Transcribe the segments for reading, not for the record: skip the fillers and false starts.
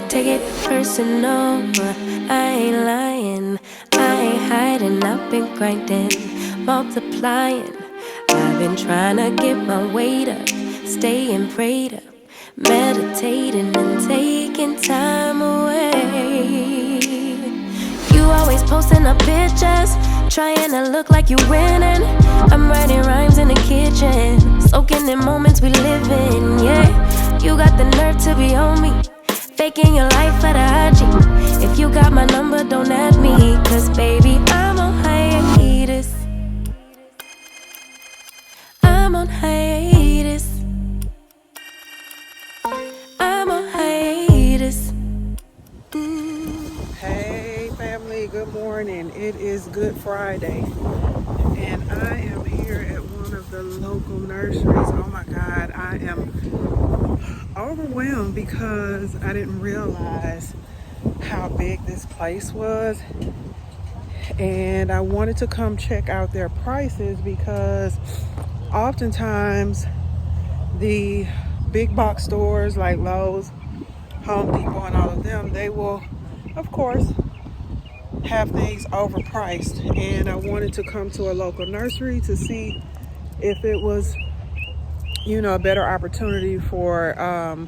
Take it personal, I ain't lying. I ain't hiding, I've been grinding, multiplying. I've been trying to get my weight up, staying prayed up, meditating and taking time away. You always posting up pictures, trying to look like you winning. I'm writing rhymes in the kitchen, soaking in moments we live in, yeah. You got the nerve to be on me, faking your life for the IG. If you got my number, don't add me, cause baby, I'm on hiatus. I'm on hiatus. I'm on hiatus. Hey family, good morning. It is Good Friday and I am here at one of the local nurseries. Oh my God, I am overwhelmed because I didn't realize how big this place was, and I wanted to come check out their prices because oftentimes the big box stores like Lowe's, Home Depot and all of them, they will of course have things overpriced, and I wanted to come to a local nursery to see if it was, a better opportunity for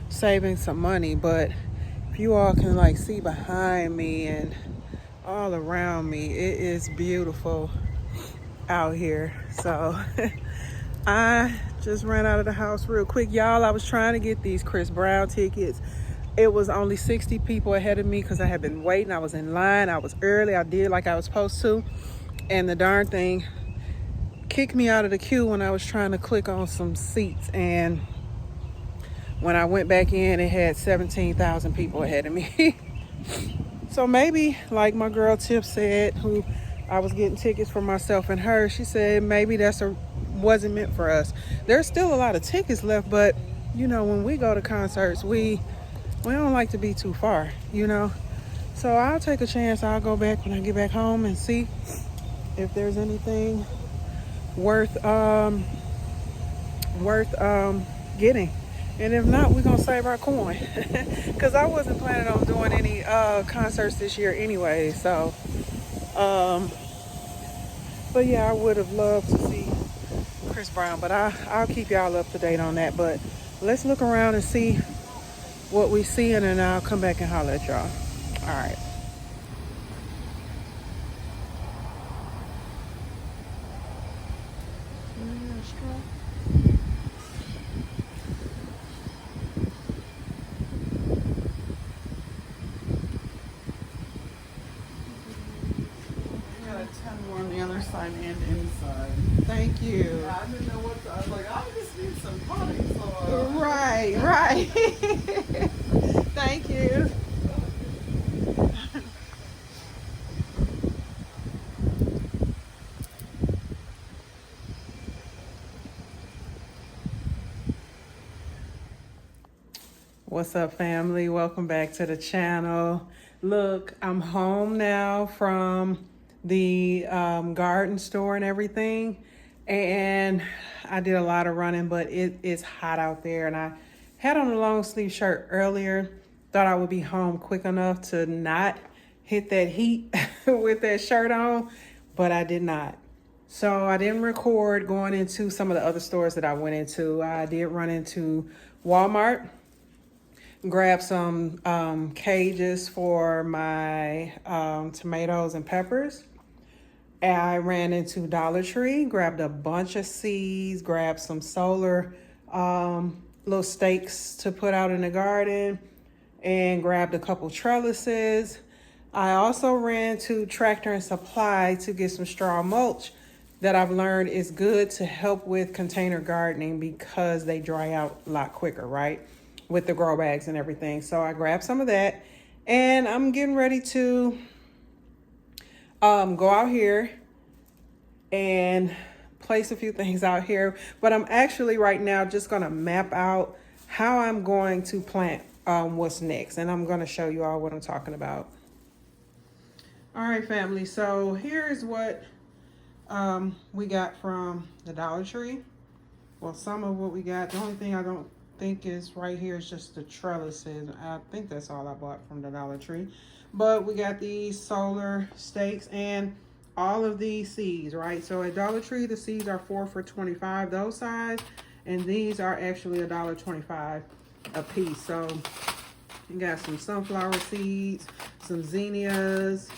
saving some money. But if you all can like see behind me and all around me, it is beautiful out here. So I just ran out of the house real quick, y'all. I was trying to get these Chris Brown tickets. It was only 60 people ahead of me because I had been waiting. I was in line. I was early. I did like I was supposed to. And the darn thing kicked me out of the queue when I was trying to click on some seats. And when I went back in, it had 17,000 people ahead of me. So maybe, like my girl Tiff said, who I was getting tickets for myself and her, she said maybe wasn't meant for us. There's still a lot of tickets left, but when we go to concerts, we don't like to be too far, So I'll take a chance. I'll go back when I get back home and see if there's anything worth getting. And if not, we're gonna save our coin. Cause I wasn't planning on doing any concerts this year anyway. So but yeah, I would have loved to see Chris Brown, but I'll keep y'all up to date on that. But let's look around and see what we see, and then I'll come back and holler at y'all. All right. Got a ton more on the other side and inside. Thank you. Yeah, I didn't know what I was like, I just need some money. So, Right. Thank you. What's up, family? Welcome back to the channel. Look, I'm home now from the garden store and everything, and I did a lot of running, but it is hot out there, and I had on a long sleeve shirt earlier. Thought I would be home quick enough to not hit that heat with that shirt on, but I did not. So I didn't record going into some of the other stores that I went into. I did run into Walmart, grab some cages for my tomatoes and peppers. I ran into Dollar Tree, grabbed a bunch of seeds, grabbed some solar little stakes to put out in the garden, and grabbed a couple trellises. I also ran to Tractor and Supply to get some straw mulch that I've learned is good to help with container gardening because they dry out a lot quicker, right? With the grow bags and everything. So I grabbed some of that, and I'm getting ready to go out here and place a few things out here. But I'm actually right now just gonna map out how I'm going to plant what's next, and I'm gonna show you all what I'm talking about. All right, family, so here's what we got from the Dollar Tree. Well, some of what we got. The only thing I don't think is right here is just the trellises. I think that's all I bought from the Dollar Tree. But we got these solar stakes and all of these seeds, right? So at Dollar Tree, the seeds are 4 for $25, those size, and these are actually $1.25 a piece. So you got some sunflower seeds, some zinnias,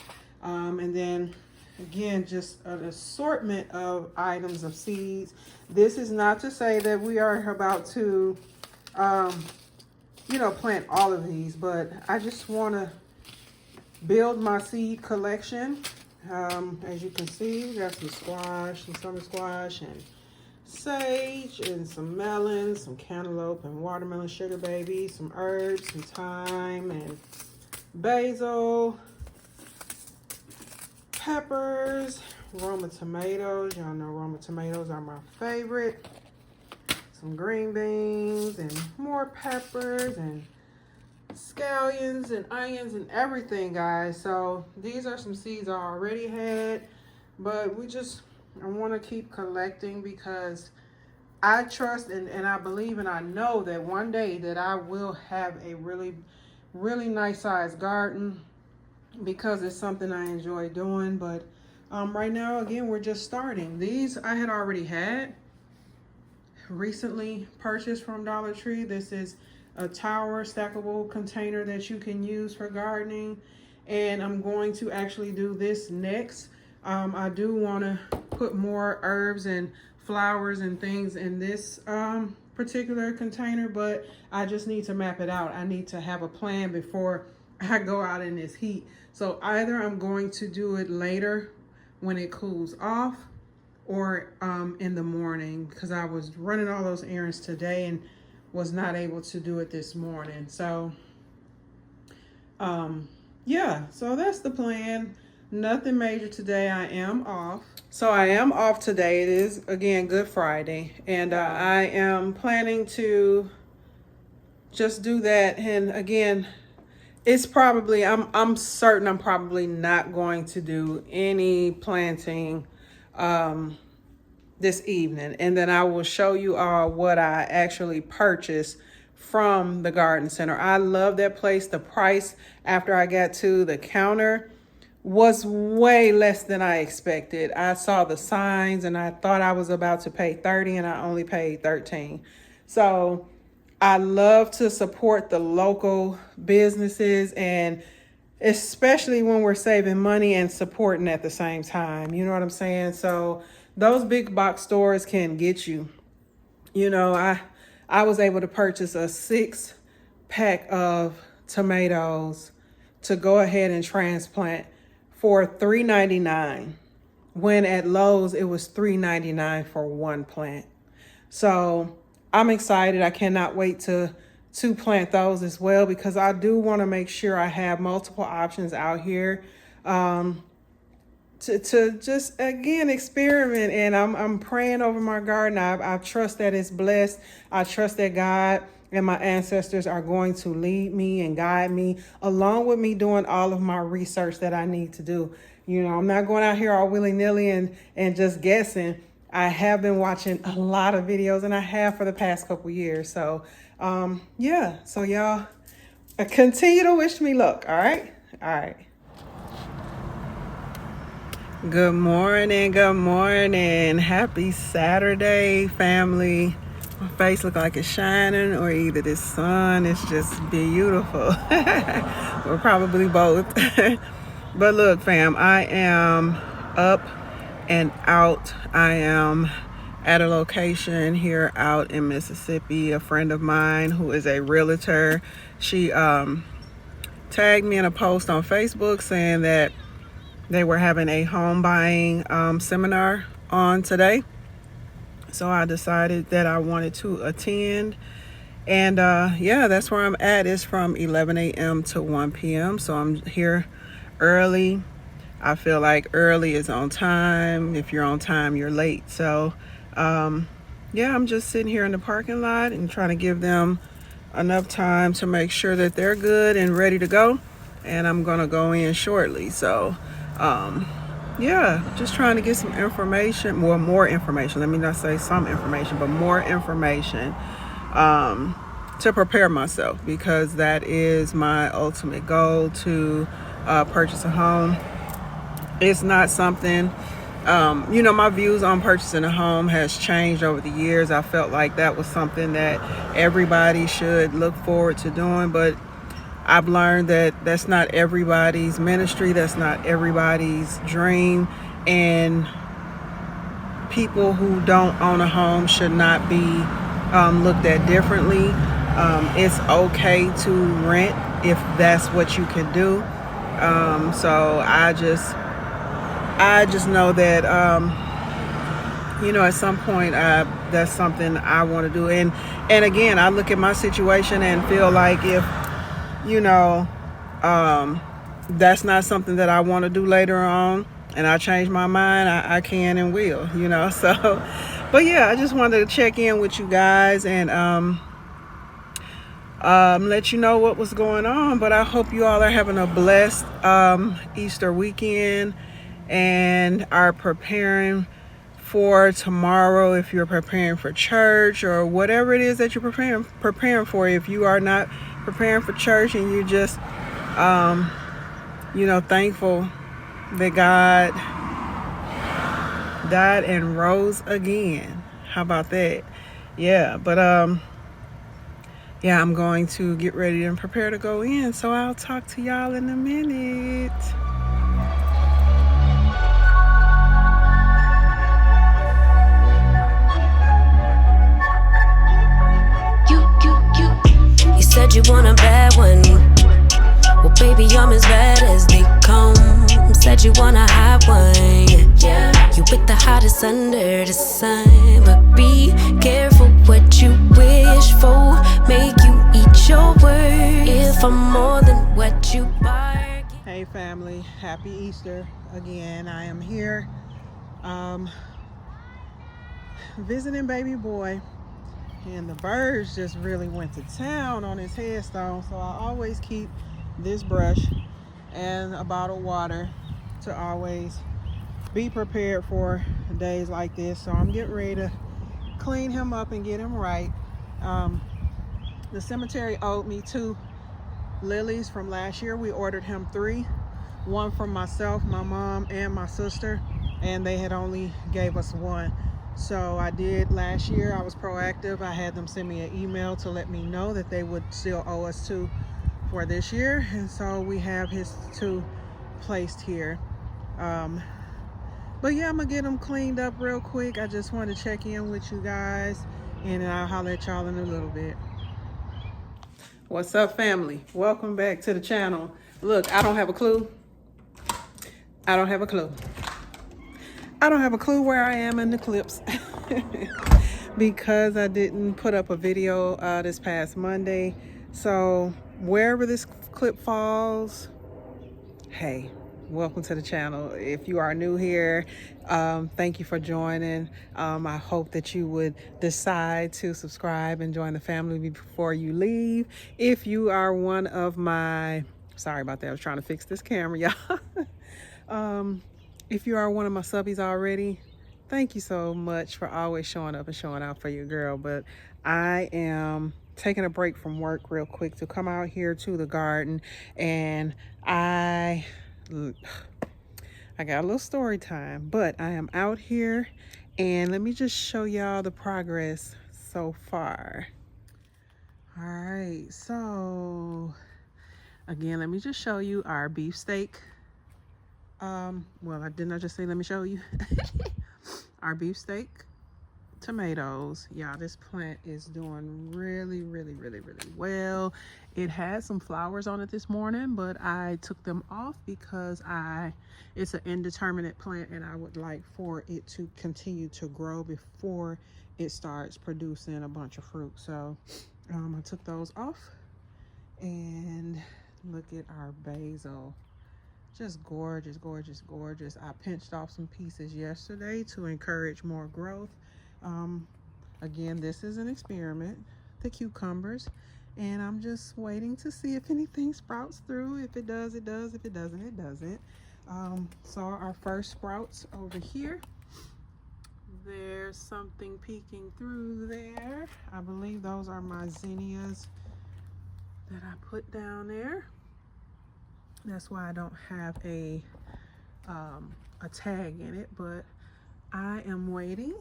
and then again, just an assortment of items of seeds. This is not to say that we are about to, plant all of these, but I just want to build my seed collection. As you can see, we got some squash, some summer squash, and sage, and some melons, some cantaloupe, and watermelon sugar baby, some herbs, some thyme, and basil, peppers, Roma tomatoes. Y'all know Roma tomatoes are my favorite. Some green beans, and more peppers, and scallions and onions and everything, guys. So these are some seeds I already had, but I want to keep collecting because I trust and I believe and I know that one day that I will have a really, really nice sized garden because it's something I enjoy doing. But right now, again, we're just starting. These I had already had, recently purchased from Dollar Tree. This is a tower stackable container that you can use for gardening, and I'm going to actually do this next. I do want to put more herbs and flowers and things in this particular container, but I just need to map it out. I need to have a plan before I go out in this heat. So either I'm going to do it later when it cools off, or in the morning, because I was running all those errands today and was not able to do it this morning. So yeah, so that's the plan. Nothing major today. I am off. So I am off today. It is, again, Good Friday, and I am planning to just do that. And again, it's probably, I'm certain I'm probably not going to do any planting this evening, and then I will show you all what I actually purchased from the garden center. I love that place. The price after I got to the counter was way less than I expected. I saw the signs and I thought I was about to pay $30 and I only paid $13. So I love to support the local businesses, and especially when we're saving money and supporting at the same time. You know what I'm saying? So those big box stores can get you. I was able to purchase a 6-pack of tomatoes to go ahead and transplant for $3.99, when at Lowe's it was $3.99 for one plant. So I'm excited. I cannot wait to plant those as well, because I do want to make sure I have multiple options out here to just, again, experiment. And I'm praying over my garden. I trust that it's blessed. I trust that God and my ancestors are going to lead me and guide me, along with me doing all of my research that I need to do. I'm not going out here all willy-nilly and just guessing. I have been watching a lot of videos, and I have for the past couple years. So yeah, so y'all continue to wish me luck. All right. Good morning. Happy Saturday, family. My face look like it's shining, or either the sun is just beautiful. Or probably both. But look, fam, I am up and out. I am at a location here out in Mississippi. A friend of mine who is a realtor, she tagged me in a post on Facebook saying that they were having a home buying seminar on today. So I decided that I wanted to attend. And yeah, that's where I'm at. It's from 11 a.m. to 1 p.m. So I'm here early. I feel like early is on time. If you're on time, you're late. So yeah, I'm just sitting here in the parking lot and trying to give them enough time to make sure that they're good and ready to go. And I'm going to go in shortly. So yeah, just trying to get some information, more information. Let me not say some information, but more information. to prepare myself, because that is my ultimate goal, to purchase a home. It's not something, my views on purchasing a home has changed over the years. I felt like that was something that everybody should look forward to doing, but I've learned that that's not everybody's ministry, that's not everybody's dream, and people who don't own a home should not be looked at differently. It's okay to rent if that's what you can do. So I just know that at some point that's something I want to do. And again, I look at my situation and feel like if that's not something that I want to do later on, and I change my mind, I can and will, so. But yeah, I just wanted to check in with you guys and let you know what was going on. But I hope you all are having a blessed Easter weekend and are preparing for tomorrow. If you're preparing for church or whatever it is that you're preparing for, if you are not preparing for church and you just thankful that God died and rose again. How about that? Yeah, but I'm going to get ready and prepare to go in, so I'll talk to y'all in a minute. You said you want a bad one. Well, baby, I'm as bad as they come. Said you want a hot one. Yeah, you with the hottest under the sun. But be careful what you wish for. Make you eat your words. If I'm more than what you bargain. Hey family, happy Easter again. I am here visiting baby boy, and the birds just really went to town on his headstone. So I always keep this brush and a bottle of water to always be prepared for days like this. So I'm getting ready to clean him up and get him right. The cemetery owed me 2 lilies from last year. We ordered him 3, one from myself, my mom, and my sister, and they had only gave us 1. So I did last year. I was proactive. I had them send me an email to let me know that they would still owe us 2 for this year, and so we have his 2 placed here. But yeah, I'm gonna get them cleaned up real quick. I just wanted to check in with you guys, and I'll holler at y'all in a little bit. What's up, family? Welcome back to the channel. Look, I don't have a clue. I don't have a clue where I am in the clips because I didn't put up a video this past Monday. So wherever this clip falls, hey, welcome to the channel. If you are new here, thank you for joining. I hope that you would decide to subscribe and join the family before you leave. If you are one of my, sorry about that, I was trying to fix this camera, y'all. If you are one of my subbies already, thank you so much for always showing up and showing out for your girl. But I am taking a break from work real quick to come out here to the garden, and I got a little story time, but I am out here, and let me just show y'all the progress so far. All right, so again, let me just show you our beefsteak. Well, didn't I just say let me show you? Our beefsteak tomatoes. Yeah, this plant is doing really well. It had some flowers on it this morning, but I took them off because it's an indeterminate plant, and I would like for it to continue to grow before it starts producing a bunch of fruit. So I took those off, and look at our basil. Just gorgeous. I pinched off some pieces yesterday to encourage more growth. Again, this is an experiment, the cucumbers, and I'm just waiting to see if anything sprouts through. If it does, it does. If it doesn't, it doesn't. So our first sprouts over here. There's something peeking through there. I believe those are my zinnias that I put down there. That's why I don't have a tag in it, but I am waiting.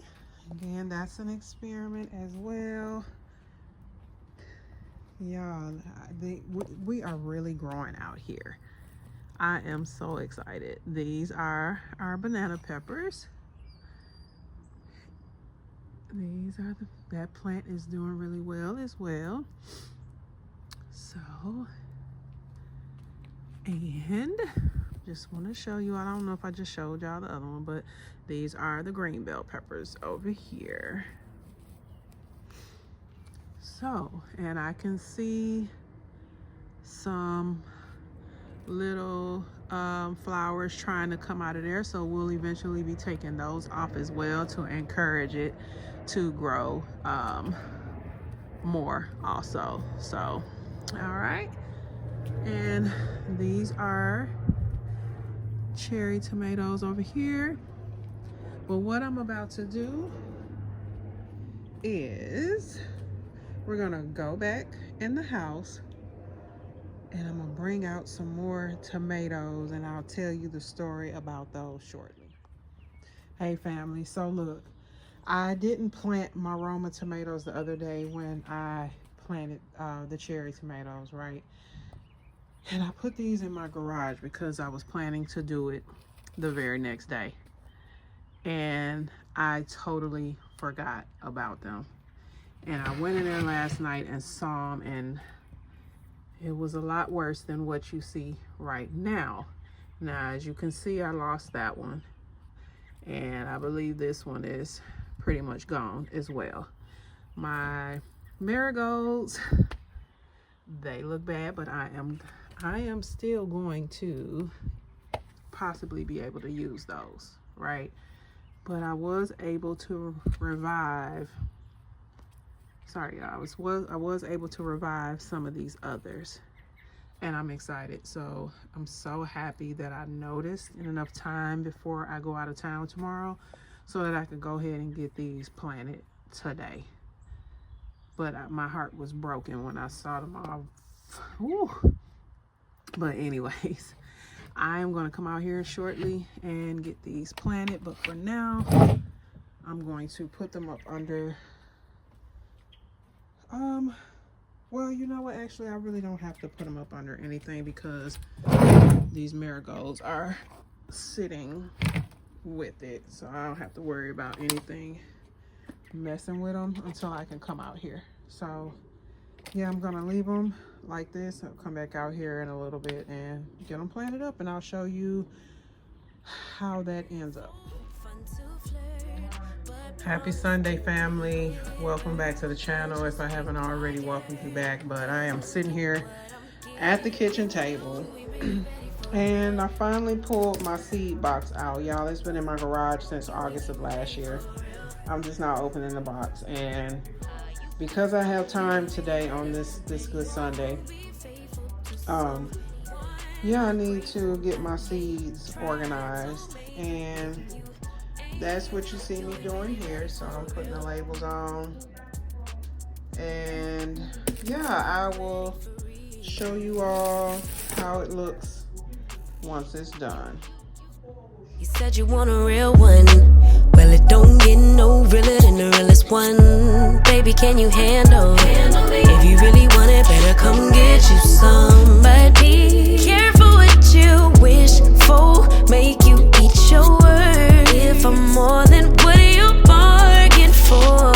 Again, that's an experiment as well. Y'all, we are really growing out here. I am so excited. These are our banana peppers. These are that plant is doing really well as well. So, and just want to show you, I don't know if I just showed y'all the other one, but these are the green bell peppers over here. So, and I can see some little flowers trying to come out of there, so we'll eventually be taking those off as well to encourage it to grow more also. So, all right, and these are cherry tomatoes over here. But what I'm about to do is we're gonna go back in the house and I'm gonna bring out some more tomatoes and I'll tell you the story about those shortly. Hey family, so look, I didn't plant my Roma tomatoes the other day when I planted the cherry tomatoes, right? And I put these in my garage because I was planning to do it the very next day. And I totally forgot about them. And I went in there last night and saw them, and it was a lot worse than what you see right now. Now, as you can see, I lost that one. And I believe this one is pretty much gone as well. My marigolds, they look bad, but I am still going to possibly be able to use those, right? But I was able to revive, sorry y'all, I was able to revive some of these others, and I'm excited. So I'm so happy that I noticed in enough time before I go out of town tomorrow so that I could go ahead and get these planted today. But my heart was broken when I saw them all. Whew. But anyways, I am going to come out here shortly and get these planted. But for now, I'm going to put them up under, well, you know what? Actually, I really don't have to put them up under anything because these marigolds are sitting with it. So I don't have to worry about anything messing with them until I can come out here. So yeah, I'm gonna leave them like this. I'll come back out here in a little bit and get them planted up, and I'll show you how that ends up. Happy Sunday, family. Welcome back to the channel. If I haven't already welcomed you back, but I am sitting here at the kitchen table and I finally pulled my seed box out. Y'all, it's been in my garage since August of last year. I'm just now opening the box, and because I have time today on this good Sunday, yeah, I need to get my seeds organized, and that's what you see me doing here. So I'm putting the labels on, and yeah, I will show you all how it looks once it's done. You said you want a real one. Well, it don't get no realer than the realest one. Baby, can you handle me? If you really want it, better come get you some. But be careful what you wish for. Make you eat your words. If I'm more than what you bargained for.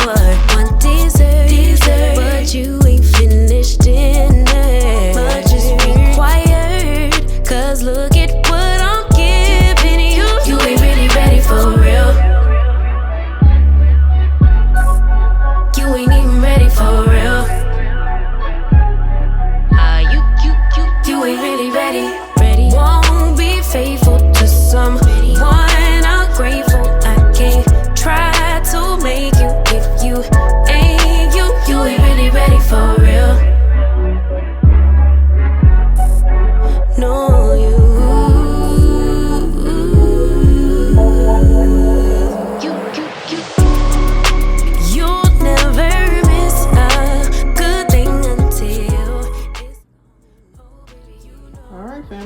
One dessert, but you ain't finished dinner. Much is required, 'cause look at what I'm giving you. You ain't really ready for real. You ain't even ready for real.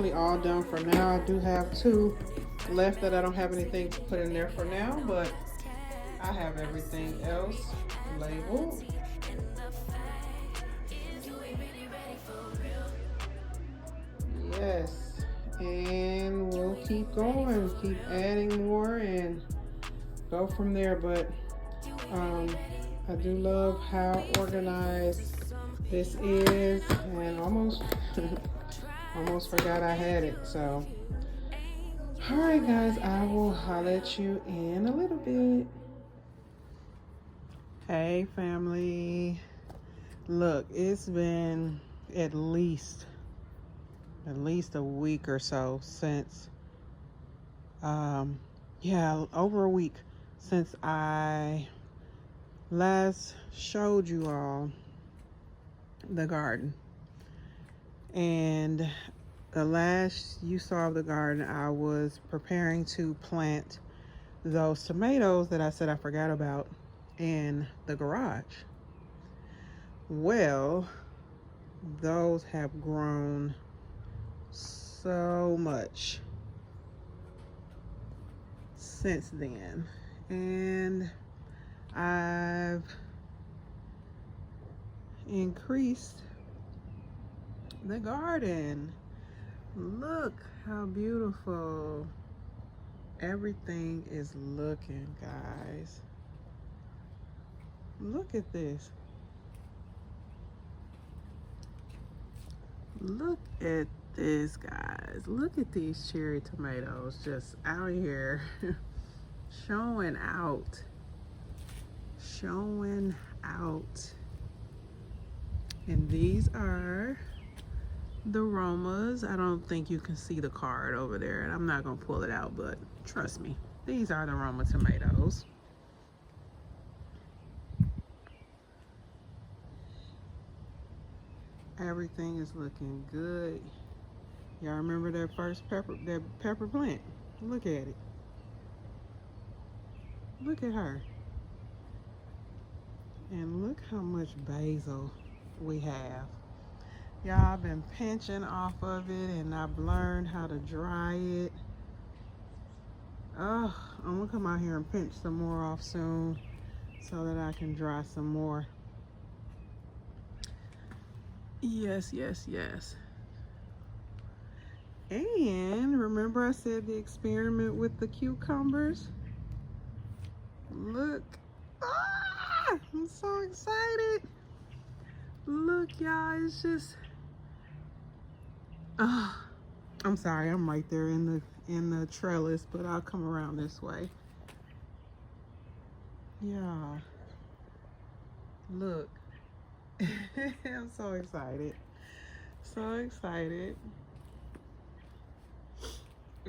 finally all done for now. I do have 2 left that I don't have anything to put in there for now, but I have everything else labeled. Yes, and we'll keep going, keep adding more and go from there. But I do love how organized this is, and almost almost forgot I had it. So all right guys, I will holler at you in a little bit. Hey family, look, it's been at least a week or so since yeah, over a week since I last showed you all the garden. And the last you saw of the garden, I was preparing to plant those tomatoes that I said I forgot about in the garage. Well, those have grown so much since then, and I've increased the garden. Look how beautiful everything is looking, guys. Look at this. Look at this, guys. Look at these cherry tomatoes just out here showing out. And these are the Romas. I don't think you can see the card over there, and I'm not gonna pull it out, but trust me, these are the Roma tomatoes. Everything is looking good. Y'all remember that first pepper plant? Look at it. Look at her. And look how much basil we have. Y'all, I've been pinching off of it, and I've learned how to dry it. Oh, I'm gonna come out here and pinch some more off soon so that I can dry some more. Yes. And remember I said the experiment with the cucumbers? Look. Ah, I'm so excited. Look, y'all, it's just, I'm sorry, I'm right there in the trellis, but I'll come around this way. Yeah. Look. I'm so excited. So excited.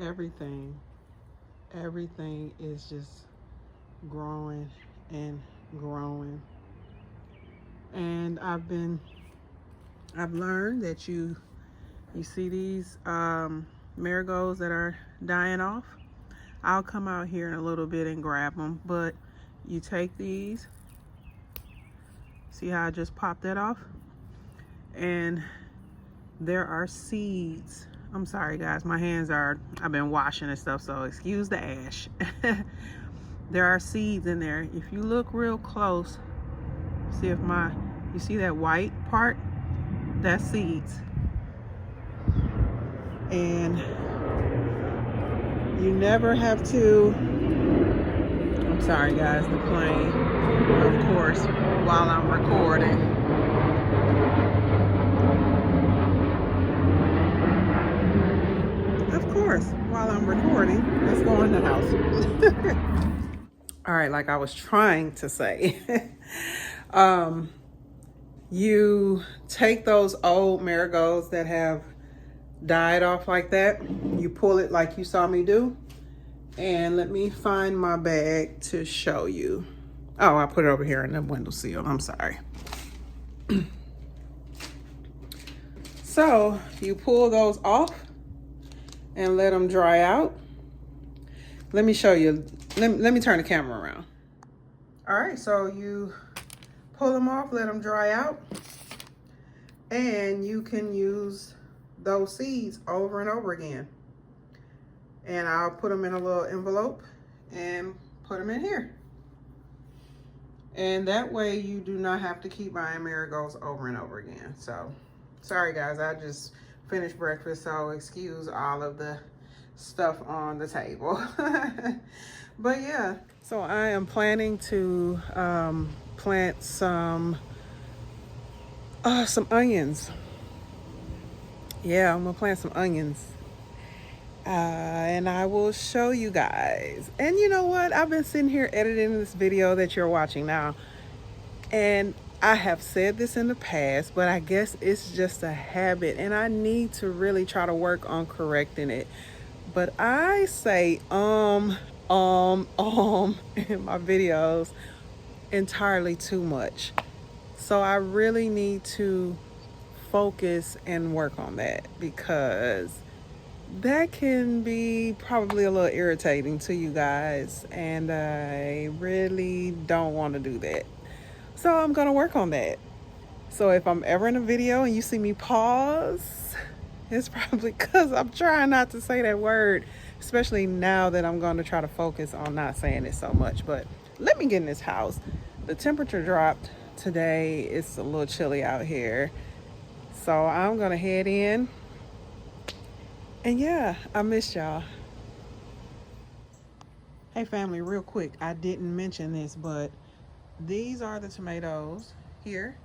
Everything is just growing and growing. And I've learned that you see these marigolds that are dying off. I'll come out here in a little bit and grab them, but you take these, see how I just popped that off? And there are seeds. I'm sorry guys, my hands I've been washing and stuff, so excuse the ash. There are seeds in there. If you look real close, see if you see that white part? That's seeds. And you never have to, I'm sorry guys, the plane, of course, while I'm recording. Of course, while I'm recording, let's go in the house. All right, like I was trying to say, you take those old marigolds that have died off like that, you pull it like you saw me do, and let me find my bag to show you. Oh, I put it over here in the windowsill, I'm sorry. So you pull those off and let them dry out. Let me show you, let me turn the camera around. All right, so you pull them off, let them dry out, and you can use those seeds over and over again. And I'll put them in a little envelope and put them in here. And that way you do not have to keep buying marigolds over and over again. So, sorry guys, I just finished breakfast, so excuse all of the stuff on the table. But yeah, so I am planning to plant some onions. Yeah, I'm gonna plant some onions. And I will show you guys. And you know what? I've been sitting here editing this video that you're watching now. And I have said this in the past, but I guess it's just a habit. And I need to really try to work on correcting it. But I say in my videos entirely too much. So I really need to focus and work on that, because that can be probably a little irritating to you guys, and I really don't want to do that. So I'm gonna work on that. So if I'm ever in a video and you see me pause, it's probably because I'm trying not to say that word, especially now that I'm going to try to focus on not saying it so much. But let me get in this house. The temperature dropped today. It's a little chilly out here. So I'm gonna head in. And yeah, I missed y'all. Hey family, real quick, I didn't mention this, but these are the tomatoes here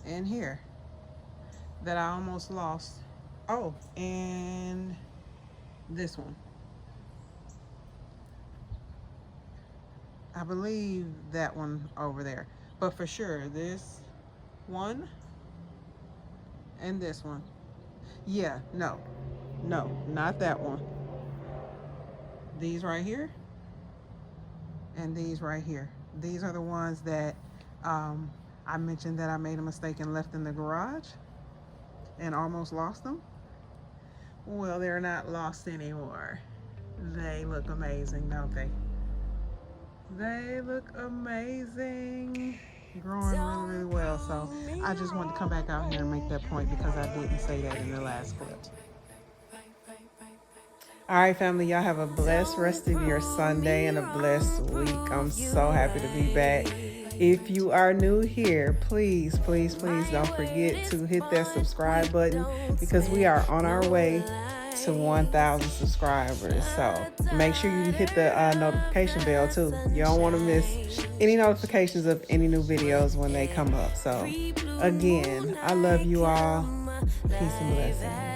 and here that I almost lost. Oh, and this one. I believe that one over there. But for sure, this one and this one. Yeah, no, not that one. These right here and these right here. These are the ones that I mentioned that I made a mistake and left in the garage and almost lost them. Well, they're not lost anymore. They look amazing, don't they? They look amazing. Growing really, really well. So I just wanted to come back out here and make that point, because I didn't say that in the last clip. All right, family, y'all have a blessed rest of your Sunday and a blessed week. I'm so happy to be back. If you are new here, please, please, please don't forget to hit that subscribe button, because we are on our way to 1,000 subscribers. So make sure you hit the notification bell too. You don't want to miss any notifications of any new videos when they come up. So again, I love you all. Peace and blessings.